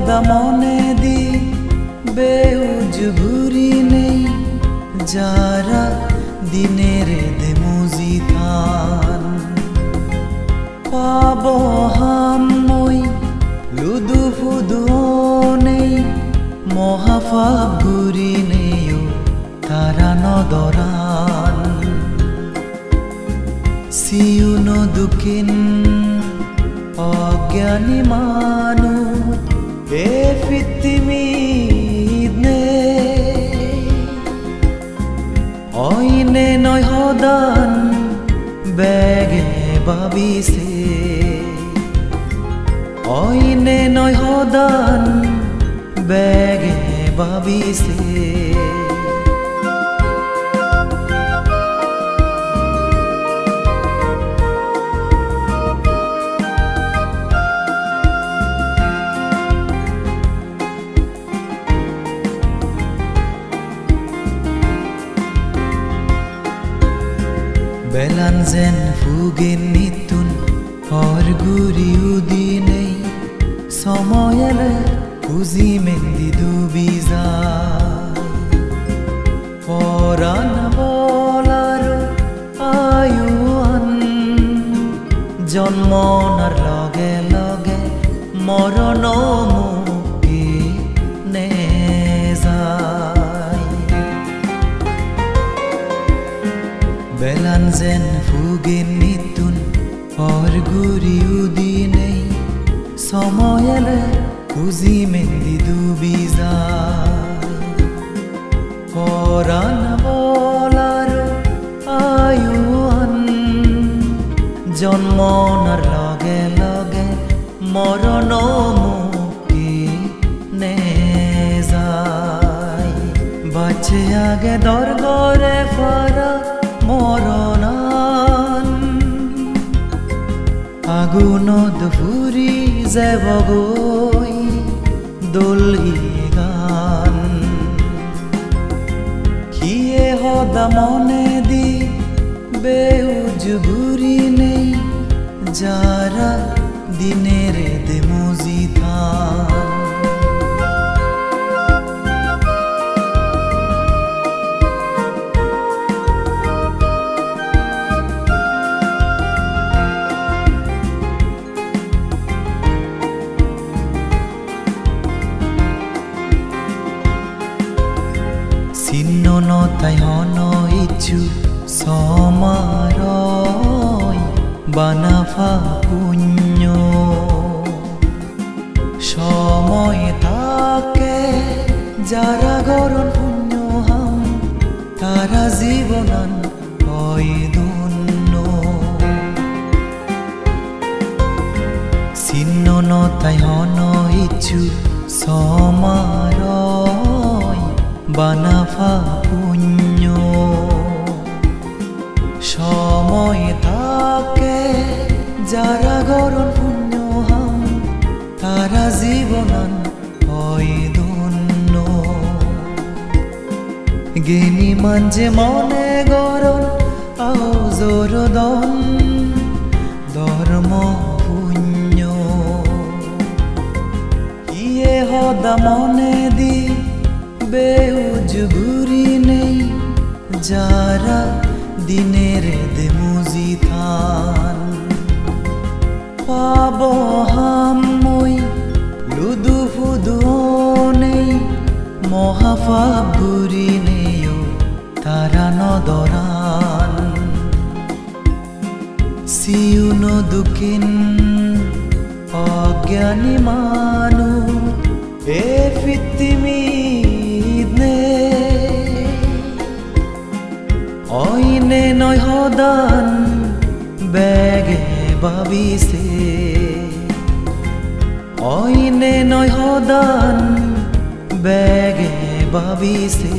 হদা মনে দি বেউজ ঘুরি নেই যারা দিনের দে মুজিতান পাবো হামই লুদু ফুদু নেই মহাফাব ঘুরি নেও তারা নদরান সিউনো দুকিন অজ্ঞানী মানুষ এ ফিতিমিদনে অইনে নয় হদান বেগে ভাবিছে অইনে নয় হদান বেগে ভাবিছে Belan zen fugin nitun or guri udinei samoyale kuzi mendi dubiza oran bolar ayuan jonmonar loge loge morono mukti nezai Belan zen fugin nitun or guri udinei samoyale kuzi mendi dubiza oran bolar ayuan jonmonar loge loge morono mukti nezai bache age dorgore fara মরণান আগুনত ফুরি যাবগৈ দলহি গান কিয়ে হদা মনে দি বেউজ ঘুরি নেই যারা দিনের দে মুজিতান Sinnono tai hono ichu somaroi banafa punyo shomoy take jara goron punyo ham tara jibonan hoy dunno Sinnono tai hono ichu somaroi বানাফা পুণ্য সময় থাকে যারা গরণ পুণ্য হাম তারা জীবনান হয় ধন্য জ্ঞানী মানজে মনে গরণ আও জোরদন ধর্ম পুণ্য ইয়ে হদা মনে দি বেউজ ঘুরি নেই যারা দিনের দে মুজিতান পাবো হামই লুদু ফুদু নেই মহাফাব ঘুরি নেও তারা নদরান সিউনো দুকিন অজ্ঞানী মানুষ এ ফিতিমিদনে অইনে নয় হদান বেগে ভাবিছে অইনে নয় হদান বেগে ভাবিছে